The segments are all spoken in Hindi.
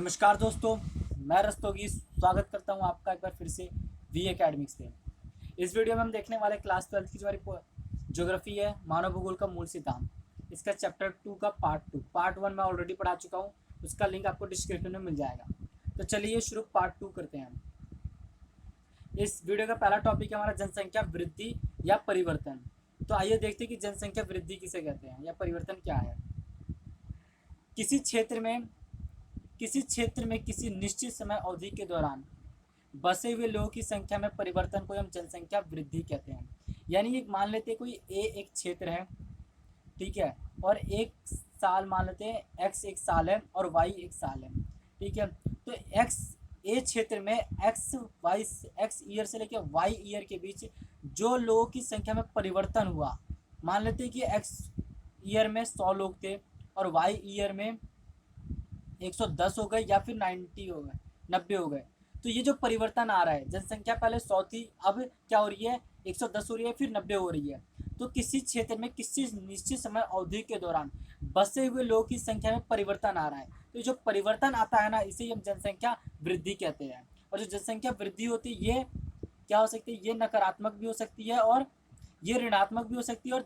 नमस्कार दोस्तों, मैं रस्तोगी स्वागत करता हूं आपका एक बार फिर से वी एकेडमिक्स पे। इस वीडियो में हम देखने वाले क्लास 12 की जो हमारी ज्योग्राफी है, मानव भूगोल का मूल सिद्धांत, इसका चैप्टर 2 का पार्ट 1 मैं ऑलरेडी पढ़ा चुका हूं। उसका लिंक आपको डिस्क्रिप्शन में मिल जाएगा। तो चलिए शुरू पार्ट 2 करते हैं हम। इस वीडियो का पहला टॉपिक है हमारा जनसंख्या वृद्धि या परिवर्तन। तो आइए देखते हैं कि जनसंख्या वृद्धि किसे कहते हैं या परिवर्तन क्या है। किसी क्षेत्र में किसी निश्चित समय अवधि के दौरान बसे हुए लोगों की संख्या में परिवर्तन को हम जनसंख्या वृद्धि कहते हैं। यानी एक मान लेते हैं कोई एक क्षेत्र है, ठीक है, और एक साल मान लेते हैं एक्स एक साल है और वाई एक साल है, ठीक है। तो एक्स ए क्षेत्र में एक्स ईयर से लेकर वाई ईयर के बीच जो लोगों की संख्या में परिवर्तन हुआ, मान लेते हैं कि एक्स ईयर में 100 लोग थे और वाई ईयर में 110 हो गए या फिर 90 हो गए, 90 हो गए। तो ये जो परिवर्तन आ रहा है, जनसंख्या पहले 100 थी, अब क्या हो रही है, 110 हो रही है, फिर 90 हो रही है। तो किसी क्षेत्र में किसी निश्चित समय अवधि के दौरान बसे हुए लोगों की संख्या में परिवर्तन आ रहा है। तो जो परिवर्तन आता है ना, इसे हम जनसंख्या वृद्धि कहते हैं। और जो जनसंख्या वृद्धि होती है, ये क्या हो सकती है, ये नकारात्मक भी हो सकती है और ये ऋणात्मक भी हो सकती है और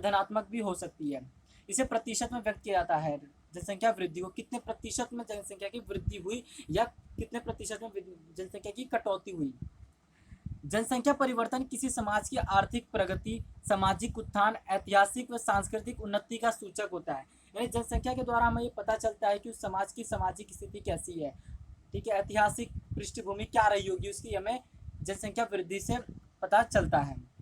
धनात्मक भी हो सकती है। इसे प्रतिशत में व्यक्त किया जाता है। जनसंख्या वृद्धि को कितने प्रतिशत में जनसंख्या की वृद्धि हुई या कितने प्रतिशत में जनसंख्या की कटौती हुई। जनसंख्या परिवर्तन किसी समाज की आर्थिक प्रगति, सामाजिक उत्थान, ऐतिहासिक व सांस्कृतिक उन्नति का सूचक होता है। यानी जनसंख्या के द्वारा हमें ये पता चलता है कि उस समाज की सामाजिक स्थिति कैसी है, ठीक है, ऐतिहासिक पृष्ठभूमि क्या रही होगी, उसकी हमें जनसंख्या वृद्धि से पता चलता है।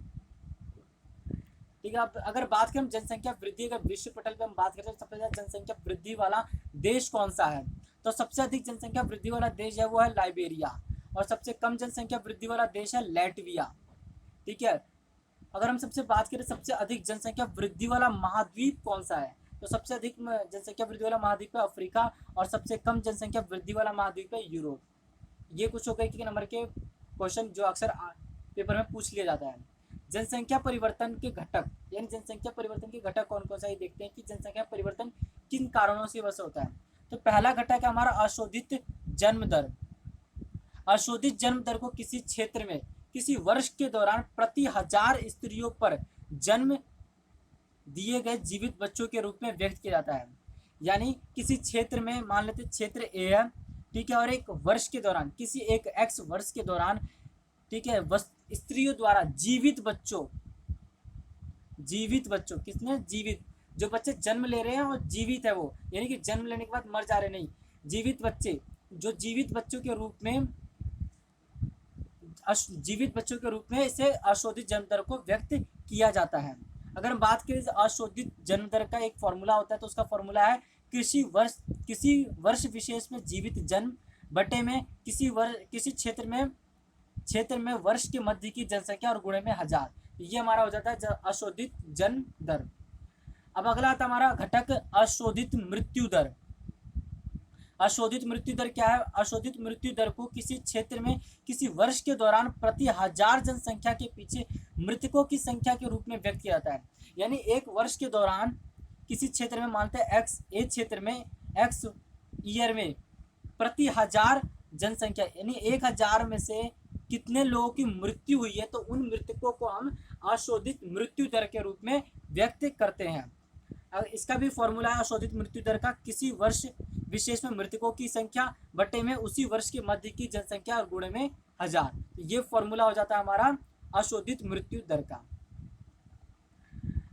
ठीक है। अब अगर बात करें जनसंख्या वृद्धि, अगर विश्व पटल पे हम बात करें तो सबसे ज़्यादा जनसंख्या वृद्धि वाला देश कौन सा है, तो सबसे अधिक जनसंख्या वृद्धि वाला देश है वो है लाइबेरिया, और सबसे कम जनसंख्या वृद्धि वाला देश है लैटविया, ठीक है। अगर हम सबसे बात करें सबसे अधिक जनसंख्या वृद्धि वाला महाद्वीप कौन सा है, तो सबसे अधिक जनसंख्या वृद्धि वाला महाद्वीप है अफ्रीका, और सबसे कम जनसंख्या वृद्धि वाला महाद्वीप है यूरोप। ये कुछ हो गए कि नंबर के क्वेश्चन जो अक्सर पेपर में पूछ लिया जाता है। जनसंख्या परिवर्तन के घटक, यानी जनसंख्या परिवर्तन के घटक कौन कौन सा, ये देखते हैं कि जनसंख्या परिवर्तन किन कारणों से वजह से होता है। तो पहला घटक है हमारा अशोधित जन्म दर। अशोधित जन्म दर को किसी क्षेत्र में किसी वर्ष के दौरान प्रति 1000 स्त्रियों पर जन्म दिए गए जीवित बच्चों के रूप में व्यक्त किया जाता है। यानी किसी क्षेत्र में मान लेते क्षेत्र ए है, ठीक है, और एक वर्ष के दौरान किसी एक एक्स वर्ष के दौरान, ठीक है, स्त्रियों द्वारा जीवित बच्चों किसने, जीवित जो बच्चे जन्म ले रहे हैं और जीवित है वो, यानी कि जन्म लेने के बाद मर जा रहे नहीं, जीवित बच्चे, जो जीवित बच्चों के रूप में इसे अशोधित जन्म दर को व्यक्त किया जाता है। अगर हम बात करें अशोधित जन्म दर का एक फॉर्मूला होता है, तो उसका फॉर्मूला है किसी वर्ष विशेष में जीवित जन्म बटे में किसी क्षेत्र में वर्ष के मध्य की जनसंख्या और गुणे में 1000। ये हमारा हो जाता है अशोधित जन्म दर। अब अगला आता हमारा घटक अशोधित मृत्यु दर। अशोधित मृत्यु दर क्या है, अशोधित मृत्यु दर को किसी क्षेत्र में किसी वर्ष के दौरान प्रति 1000 जनसंख्या के पीछे मृतकों की संख्या के रूप में व्यक्त किया जाता है। यानी एक वर्ष के दौरान किसी क्षेत्र में मानते हैं एक्स ए क्षेत्र में एक्स ईयर में प्रति 1000 जनसंख्या, यानी 1000 में से कितने लोगों की मृत्यु हुई है, तो उन मृतकों को हम अशोधित मृत्यु दर के रूप में व्यक्त करते हैं। इसका भी फॉर्मूला है अशोधित मृत्यु दर का किसी वर्ष विशेष में मृतकों की संख्या बटे में उसी वर्ष के मध्य की जनसंख्या और गुणे में 1000। तो ये फॉर्मूला हो जाता है हमारा अशोधित मृत्यु दर का।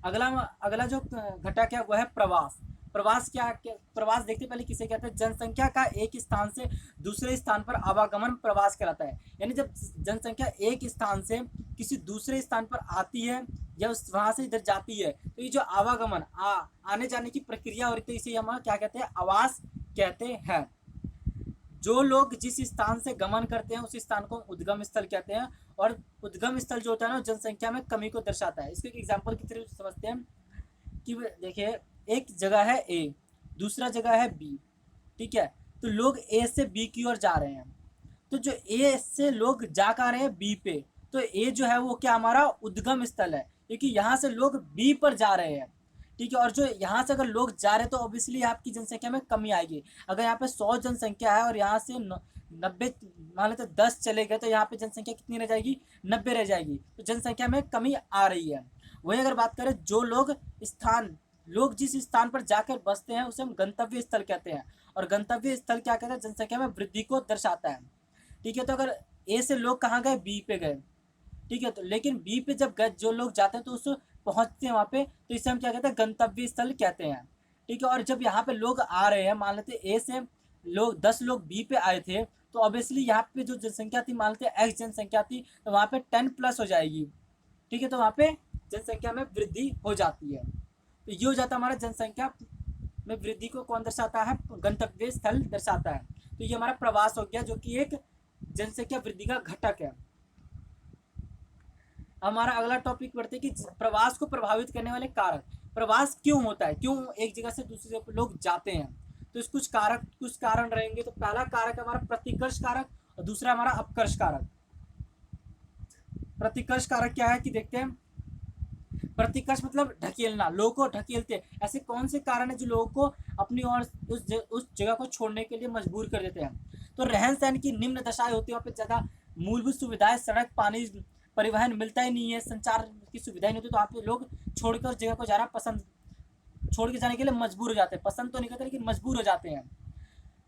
अगला जो घटक है वह है प्रवास। प्रवास देखते पहले किसे कहते हैं, जनसंख्या का एक स्थान से दूसरे स्थान पर आवागमन प्रवास कहलाता है। यानी जब जनसंख्या एक स्थान से किसी दूसरे स्थान पर आती है या वहां से इधर जाती है, तो ये जो आवागमन आने जाने की प्रक्रिया हो रही है, इसे हम क्या कहते हैं, आवास कहते हैं। जो लोग जिस स्थान से गमन करते हैं उस स्थान को उद्गम स्थल कहते हैं, और उद्गम स्थल जो होता है ना, जनसंख्या में कमी को दर्शाता है। इसको एक एग्जांपल की तरह समझते हैं कि देखिए एक जगह है ए, दूसरा जगह है बी, ठीक है, तो लोग ए से बी की ओर जा रहे हैं, तो जो ए से लोग जा कर रहे हैं बी पे, तो ए जो है वो क्या हमारा उद्गम स्थल है, क्योंकि यहाँ से लोग बी पर जा रहे हैं, ठीक है। और जो यहाँ से अगर लोग जा रहे हैं तो ऑब्वियसली आपकी जनसंख्या में कमी आएगी। अगर यहाँ पे 100 जनसंख्या है और यहाँ से 90 मान लेते 10 चले गए तो यहाँ पे जनसंख्या कितनी रह जाएगी, 90 रह जाएगी। तो जनसंख्या में कमी आ रही है। वही अगर बात करें जो लोग जिस स्थान पर जाकर बसते हैं उसे हम गंतव्य स्थल कहते हैं। और गंतव्य स्थल क्या कहते हैं, जनसंख्या में वृद्धि को दर्शाता है। ठीक है। तो अगर ए से लोग कहाँ गए, बी पे गए। ठीक है। तो लेकिन बी पे जब गए जो लोग जाते हैं तो उसको पहुंचते हैं वहाँ पे, तो इसे हम क्या कहते हैं, गंतव्य स्थल कहते हैं। ठीक है। और जब यहाँ पे लोग आ रहे हैं, मान लेते ए से लोग 10 लोग बी पे आए थे, तो ऑब्वियसली यहाँ पे जो जनसंख्या थी, मान लेते एक्स जनसंख्या थी, तो वहाँ पे 10 प्लस हो जाएगी। ठीक है। तो वहाँ पे जनसंख्या में वृद्धि हो जाती है। तो ये हो जाता है हमारा जनसंख्या में वृद्धि को कौन दर्शाता है, गंतव्य स्थल दर्शाता है। तो ये हमारा प्रवास हो गया जो कि एक जनसंख्या वृद्धि का घटक है। हमारा अगला टॉपिक बढ़ते हैं कि प्रवास को प्रभावित करने वाले कारक। प्रवास क्यों होता है, क्यों एक जगह से दूसरी जगह पर लोग जाते हैं। तो इस कुछ कारण रहेंगे। तो पहला कारक हमारा प्रतिकर्ष कारक और दूसरा हमारा अपकर्ष कारक। प्रतिकर्ष कारक क्या है कि देखते हैं। प्रतिकर्ष मतलब ढकेलना, लोगों को ढकेलते हैं। ऐसे कौन से कारण है जो लोगों को अपनी ओर उस जगह को छोड़ने के लिए मजबूर कर देते हैं। तो रहन सहन की निम्न दशाएं होती है, वहाँ पे ज़्यादा मूलभूत सुविधाएं, सड़क, पानी, परिवहन मिलता ही नहीं है, संचार की सुविधाएं नहीं होती, तो वहाँ पे लोग छोड़कर जगह को जाना छोड़ के जाने के लिए मजबूर हो जाते हैं। पसंद तो नहीं करते लेकिन मजबूर हो जाते हैं।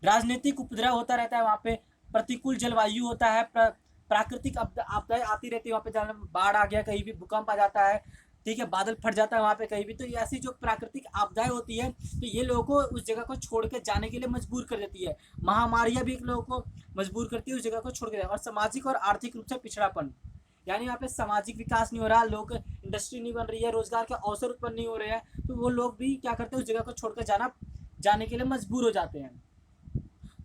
राजनीतिक उपद्रव होता रहता है वहाँ पे, प्रतिकूल जलवायु होता है, प्राकृतिक आपदाएं आती रहती है वहाँ पे, जहाँ बाढ़ आ गया, कहीं भी भूकंप आ जाता है, ठीक है, बादल फट जाता है वहाँ पे कहीं भी। तो ये ऐसी जो प्राकृतिक आपदाएं होती है तो ये लोगों को उस जगह को छोड़ के जाने के लिए मजबूर कर देती है। महामारियाँ भी लोगों को मजबूर करती है उस जगह को छोड़ के। और सामाजिक और आर्थिक रूप से पिछड़ापन, यानी वहाँ पे सामाजिक विकास नहीं हो रहा, लोग इंडस्ट्री नहीं बन रही है, रोजगार के अवसर उत्पन्न नहीं हो रहे हैं, तो वो लोग भी क्या करते हैं, उस जगह को छोड़कर जाने के लिए मजबूर हो जाते हैं।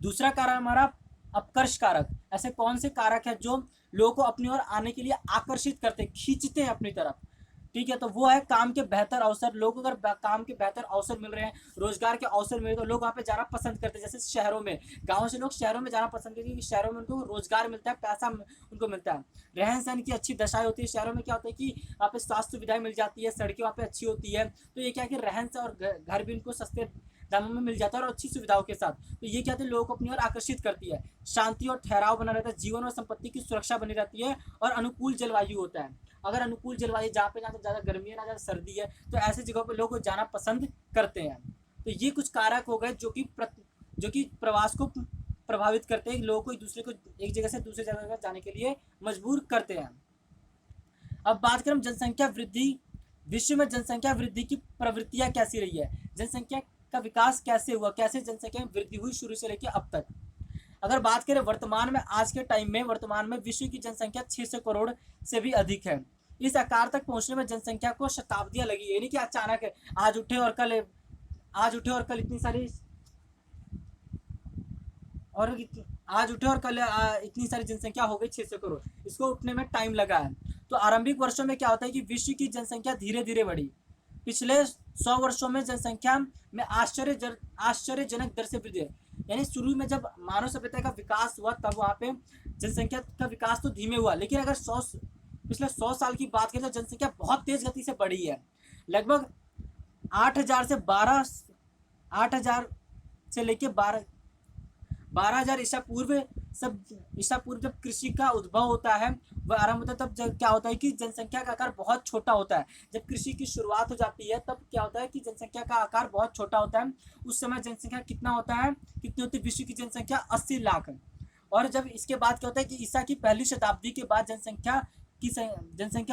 दूसरा कारण हमारा अपकर्ष कारक। ऐसे कौन से कारक है जो लोगों को अपनी ओर आने के लिए आकर्षित करते, खींचते हैं अपनी तरफ। ठीक है। तो वो है काम के बेहतर अवसर। लोग अगर काम के बेहतर अवसर मिल रहे हैं, रोजगार के अवसर मिल रहे हैं, तो लोग वहाँ पे जाना पसंद करते हैं। जैसे शहरों में, गाँव से लोग शहरों में जाना पसंद करते हैं क्योंकि शहरों में उनको रोजगार मिलता है, पैसा उनको मिलता है, रहन सहन की अच्छी दशाएं होती है। शहरों में क्या होता है कि वहाँ पे स्वास्थ्य सुविधाएं मिल जाती है, सड़कें वहाँ पे अच्छी होती है, तो ये क्या है कि रहन सहन और घर भी उनको सस्ते दामों में मिल जाता है और अच्छी सुविधाओं के साथ। तो ये क्या है, लोगों को अपनी ओर आकर्षित करती है। शांति और ठहराव बना रहता है, जीवन और संपत्ति की सुरक्षा बनी रहती है, और अनुकूल जलवायु होता है। अगर अनुकूल जलवायु, जहाँ पे ना तो ज़्यादा गर्मी है ना ज़्यादा सर्दी है, तो ऐसी जगहों पे लोग जाना पसंद करते हैं। तो ये कुछ कारक हो गए जो कि प्रवास को प्रभावित करते हैं, लोगों को एक जगह से दूसरी जगह जाने के लिए मजबूर करते हैं। अब बात करें जनसंख्या वृद्धि। विश्व में जनसंख्या वृद्धि की प्रवृत्तियाँ कैसी रही है, जनसंख्या का विकास कैसे हुआ, कैसे जनसंख्या में वृद्धि हुई शुरू से लेकर अब तक। अगर बात करें वर्तमान में, आज के टाइम में वर्तमान में विश्व की जनसंख्या 600 करोड़ से भी अधिक है। इस आकार तक पहुंचने में जनसंख्या को शताब्दियां लगी। ये नहीं कि अचानक है, आज उठे और कल इतनी सारी इतनी सारी जनसंख्या हो गई 600 करोड़। इसको उठने में टाइम लगा है। तो आरंभिक वर्षों में क्या होता है कि विश्व की जनसंख्या धीरे धीरे बढ़ी। पिछले 100 वर्षों में जनसंख्या में आश्चर्यजनक दर से वृद्धि है। यानी शुरू में जब मानव सभ्यता का विकास हुआ तब वहाँ पे जनसंख्या का विकास तो धीमे हुआ, लेकिन अगर पिछले 100 साल की बात करें तो जनसंख्या बहुत तेज गति से बढ़ी है। लगभग 8,000 से लेके 12,000 ईसा पूर्व जब कृषि का उद्भव होता है, वह आरंभ होता है, तब जब क्या होता है कि जनसंख्या का आकार बहुत छोटा होता है। जब कृषि की शुरुआत हो जाती है तब क्या होता है कि जनसंख्या का आकार बहुत छोटा होता है। उस समय जनसंख्या कितनी होती है, विश्व की जनसंख्या 80 लाख है। और जब इसके बाद क्या होता है कि ईसा की पहली शताब्दी के बाद जनसंख्या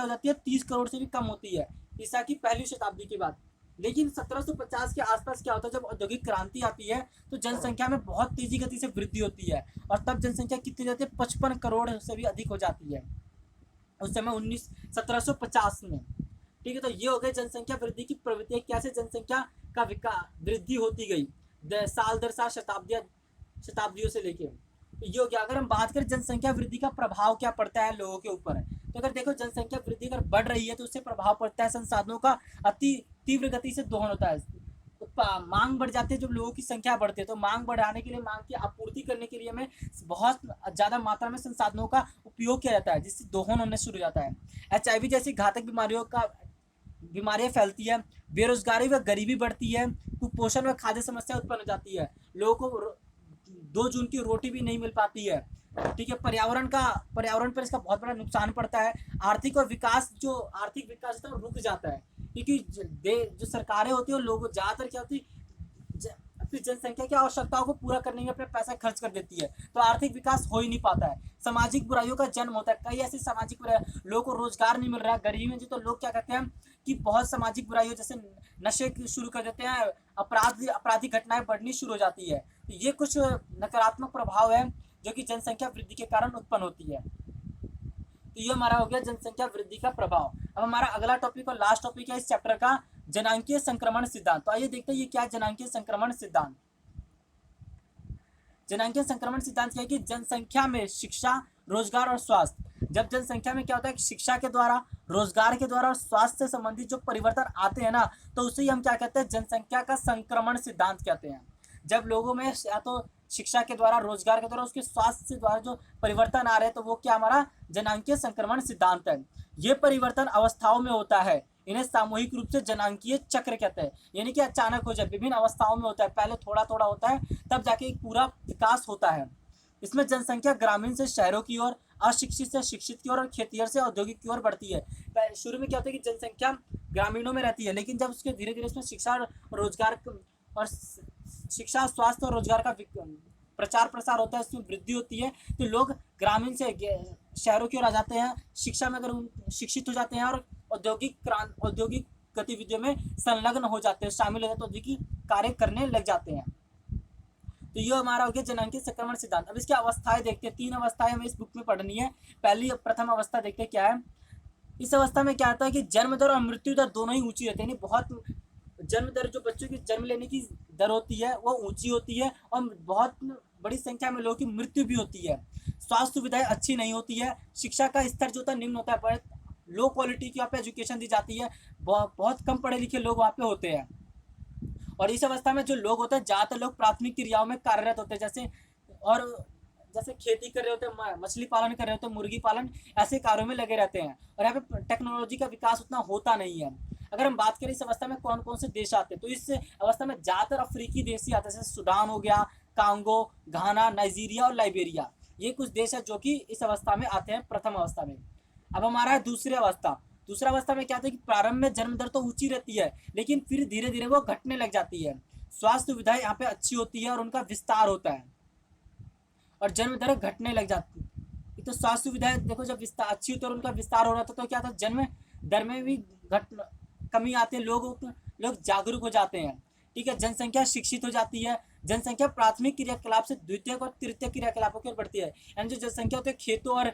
हो जाती है 30 करोड़ से भी कम होती है, ईसा की पहली शताब्दी के बाद। लेकिन 1750 के आसपास क्या होता है, जब औद्योगिक क्रांति आती है तो जनसंख्या में बहुत तेजी गति से वृद्धि होती है, और तब जनसंख्या कितनी जाती है, 55 करोड़ से भी अधिक हो जाती है उस समय 1750 में। ठीक है। तो ये हो गए जनसंख्या वृद्धि की प्रवृत्ति, कैसे जनसंख्या का वृद्धि होती गई साल दर साल, शताब्दियों से लेके। तो ये हो गया। अगर हम बात करें जनसंख्या वृद्धि का प्रभाव क्या पड़ता है लोगों के ऊपर, तो अगर देखो जनसंख्या वृद्धि अगर बढ़ रही है तो उससे प्रभाव पड़ता है संसाधनों का अति तीव्र गति से दोहन होता है। तो मांग बढ़ जाती है, जब लोगों की संख्या बढ़ती है तो मांग बढ़ाने के लिए, मांग की आपूर्ति करने के लिए हमें बहुत ज़्यादा मात्रा में संसाधनों का उपयोग किया जाता है, जिससे दोहन होने शुरू हो जाता है। HIV जैसी घातक बीमारियों का बीमारियां फैलती है, बेरोजगारी व गरीबी बढ़ती है, कुपोषण व खाद्य समस्या उत्पन्न हो जाती है, लोगों को 2 जून की रोटी भी नहीं मिल पाती है। ठीक है, पर्यावरण पर इसका बहुत बड़ा नुकसान पड़ता है। आर्थिक विकास तो रुक जाता है, क्योंकि जो सरकारें होती है लोगों ज़्यादातर क्या होती अपनी जनसंख्या की आवश्यकताओं को पूरा करने में अपना पैसा खर्च कर देती है, तो आर्थिक विकास हो ही नहीं पाता है। सामाजिक बुराइयों का जन्म होता है, कई ऐसी सामाजिक बुराई, लोगों को रोजगार नहीं मिल रहा है, गरीबी में जी, तो लोग क्या कहते हैं कि बहुत सामाजिक बुराइयों जैसे नशे शुरू कर देते हैं, आपराधिक घटनाएं बढ़नी शुरू हो जाती है। तो ये कुछ नकारात्मक प्रभाव है जो कि जनसंख्या वृद्धि के कारण उत्पन्न होती है। तो ये हमारा हो गया जनसंख्या वृद्धि का प्रभाव। अब हमारा अगला टॉपिक और लास्ट टॉपिक है इस चैप्टर का, जनांकीय संक्रमण सिद्धांत। तो आइए देखते हैं ये क्या जनांकीय संक्रमण सिद्धांत। जनांकीय संक्रमण सिद्धांत क्या है कि जनसंख्या में शिक्षा, रोजगार और स्वास्थ्य, जब जनसंख्या में क्या होता है कि शिक्षा के द्वारा, रोजगार के द्वारा और स्वास्थ्य से संबंधित जो परिवर्तन आते हैं ना, तो उसे ही हम क्या कहते हैं, जनसंख्या का संक्रमण सिद्धांत कहते हैं। जब लोगों में या तो शिक्षा के द्वारा, रोजगार के द्वारा, उसके स्वास्थ्य से द्वारा जो परिवर्तन आ रहे हैं, तो वो क्या हमारा जनांकीय संक्रमण सिद्धांत है। ये परिवर्तन अवस्थाओं में होता है, इन्हें सामूहिक रूप से जनांकीय चक्र कहते हैं। यानी कि अचानक हो जाए, विभिन्न अवस्थाओं में होता है, पहले थोड़ा थोड़ा होता है, तब जाके एक पूरा विकास होता है। इसमें जनसंख्या ग्रामीण से शहरों की ओर, अशिक्षित से शिक्षित की ओर और खेतिहर से औद्योगिक की ओर बढ़ती है। शुरू में क्या होता है कि जनसंख्या ग्रामीणों में रहती है, लेकिन जब उसके धीरे धीरे इसमें शिक्षा स्वास्थ्य और रोजगार का प्रचार प्रसार होता है, इसमें वृद्धि होती है, तो लोग ग्रामीण से शहरों की ओर आ जाते हैं, शिक्षा में अगर शिक्षित हो जाते हैं और औद्योगिक गतिविधियों में संलग्न हो जाते हैं, शामिल हो जाते हैं, औद्योगिक कार्य करने लग जाते हैं। तो ये हमारा हो गया जनांकीय संक्रमण सिद्धांत। अब इसकी अवस्थाएं देखते हैं, 3 अवस्थाएं हमें इस बुक में पढ़नी है। प्रथम अवस्था देखते हैं क्या है। इस अवस्था में क्या आता है कि जन्म दर और मृत्यु दर दोनों ही ऊंची रहती है, यानी बहुत जन्म दर, जो बच्चों की जन्म लेने की दर होती है वो ऊंची होती है, और बहुत बड़ी संख्या में लोगों की मृत्यु भी होती है। स्वास्थ्य सुविधाएं अच्छी नहीं होती है, शिक्षा का स्तर जो होता है निम्न होता है, लो क्वालिटी की वहाँ पे एजुकेशन दी जाती है, बहुत कम पढ़े लिखे लोग वहाँ पे होते हैं। और इस अवस्था में जो लोग होते हैं, ज़्यादातर लोग प्राथमिक क्रियाओं में कार्यरत होते हैं, जैसे खेती कर रहे होते हैं, मछली पालन कर रहे होते हैं, मुर्गी पालन, ऐसे कार्यों में लगे रहते हैं, और यहाँ पे टेक्नोलॉजी का विकास उतना होता नहीं है। अगर हम बात करें इस अवस्था में कौन कौन से देश आते हैं, तो इस अवस्था में ज़्यादातर अफ्रीकी देश ही आते हैं, जैसे सूडान हो गया, कांगो, घाना, नाइजीरिया और लाइबेरिया। ये कुछ देश है जो कि इस अवस्था में आते हैं, प्रथम अवस्था में। अब हमारा है दूसरी अवस्था। दूसरा अवस्था में क्या होता है कि प्रारंभ में जन्म दर तो ऊंची रहती है, लेकिन फिर धीरे धीरे वो घटने लग जाती है। स्वास्थ्य सुविधाएं यहाँ पे अच्छी होती है और उनका विस्तार होता है, और जन्म दर घटने लग जाती है। तो स्वास्थ्य सुविधाएं देखो, जब विस्तार अच्छी होती है और उनका विस्तार हो रहा था, तो क्या था, जन्म दर में भी कमी आती है, लोग जागरूक हो जाते हैं। ठीक है, जनसंख्या शिक्षित हो जाती है, जनसंख्या प्राथमिक क्रियाकलाप से द्वितीयक और तृतीयक क्रियाकलापों की ओर बढ़ती है। यानी जो जनसंख्या होती है खेतों और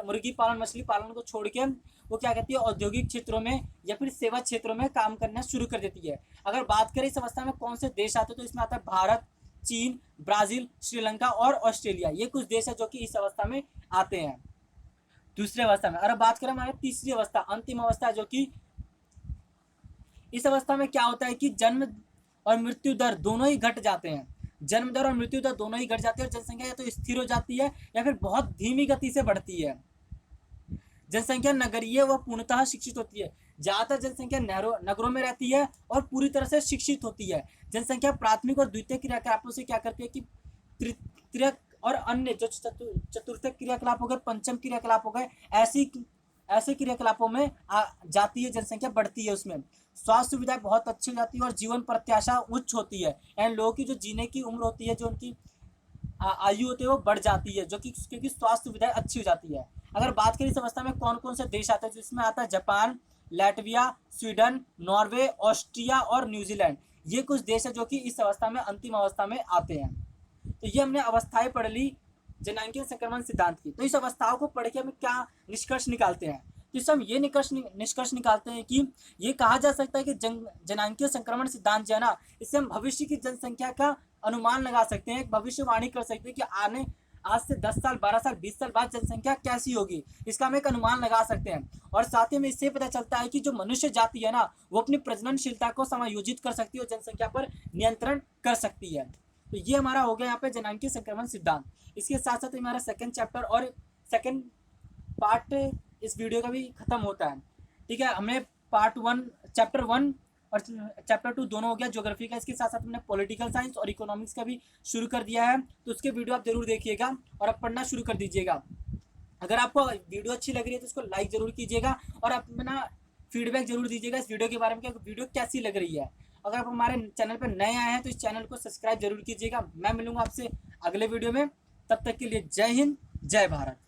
मुर्गी पालन, मछली पालन को छोड़ के वो क्या कहती है, औद्योगिक क्षेत्रों में या फिर सेवा क्षेत्रों में काम करना शुरू कर देती है। अगर बात करें इस अवस्था में कौन से देश आते हैं, तो इसमें आता है भारत, चीन, ब्राजील, श्रीलंका और ऑस्ट्रेलिया। ये कुछ देश है जो कि इस अवस्था में आते हैं, दूसरी अवस्था में। अगर बात करें हमारे तीसरी अवस्था, अंतिम अवस्था, जो कि इस अवस्था में क्या होता है कि जन्म और मृत्यु दर दोनों ही घट जाते हैं। जन्म दर और मृत्यु दर दोनों ही घट जाती है, और जनसंख्या या तो स्थिर हो जाती है या फिर बहुत धीमी गति से बढ़ती है। जनसंख्या नगरीय व पूर्णतः शिक्षित होती है। ज़्यादातर जनसंख्या नगरों में रहती है और पूरी तरह से शिक्षित होती है। जनसंख्या प्राथमिक और द्वितीय क्रियाकलापों से क्या करती है कि तृतीय और अन्य जो चतुर्थ क्रियाकलाप हो गए, पंचम क्रियाकलाप हो गए, ऐसे क्रियाकलापों में जाती है, जनसंख्या बढ़ती है उसमें। स्वास्थ्य सुविधाएं बहुत अच्छी हो जाती है और जीवन प्रत्याशा उच्च होती है, यानी लोगों की जो जीने की उम्र होती है, जो उनकी आयु होती है वो बढ़ जाती है, जो कि क्योंकि स्वास्थ्य सुविधाएं अच्छी हो जाती है। अगर बात करें इस अवस्था में कौन कौन से देश आते हैं, जिसमें आता है Japan, Latvia, Sweden, Norway, Austria और न्यूजीलैंड। ये कुछ देश है जो कि इस अवस्था में, अंतिम अवस्था में आते हैं। तो ये हमने अवस्थाएं पढ़ ली जनांकीय संक्रमण सिद्धांत की। तो इस अवस्थाओं को पढ़ के हम क्या निष्कर्ष निकालते हैं, तो इससे हम ये निष्कर्ष निकालते हैं कि ये कहा जा सकता है कि जनांकीय संक्रमण सिद्धांत जो है ना, इससे हम भविष्य की जनसंख्या का अनुमान लगा सकते हैं, एक भविष्यवाणी कर सकते हैं कि आज से 10 साल, 12 साल, 20 साल बाद जनसंख्या कैसी होगी, इसका हम एक अनुमान लगा सकते हैं। और साथ ही में इससे पता चलता है कि जो मनुष्य जाति है ना, वो अपनी प्रजननशीलता को समायोजित कर सकती है और जनसंख्या पर नियंत्रण कर सकती है। तो ये हमारा हो गया यहाँ पे जनांकीय संक्रमण सिद्धांत। इसके साथ साथ हमारा सेकंड चैप्टर और सेकंड पार्ट इस वीडियो का भी खत्म होता है। ठीक है, हमने पार्ट 1 चैप्टर 1 और चैप्टर 2 दोनों हो गया ज्योग्राफी का। इसके साथ साथ हमने पॉलिटिकल साइंस और इकोनॉमिक्स का भी शुरू कर दिया है, तो उसके वीडियो आप जरूर देखिएगा और आप पढ़ना शुरू कर दीजिएगा। अगर आपको वीडियो अच्छी लग रही है तो इसको लाइक जरूर कीजिएगा और अपना फीडबैक जरूर दीजिएगा इस वीडियो के बारे में कि वीडियो कैसी लग रही है। अगर आप हमारे चैनल पर नए आए हैं तो इस चैनल को सब्सक्राइब जरूर कीजिएगा। मैं मिलूंगा आपसे अगले वीडियो में, तब तक के लिए जय हिंद, जय भारत।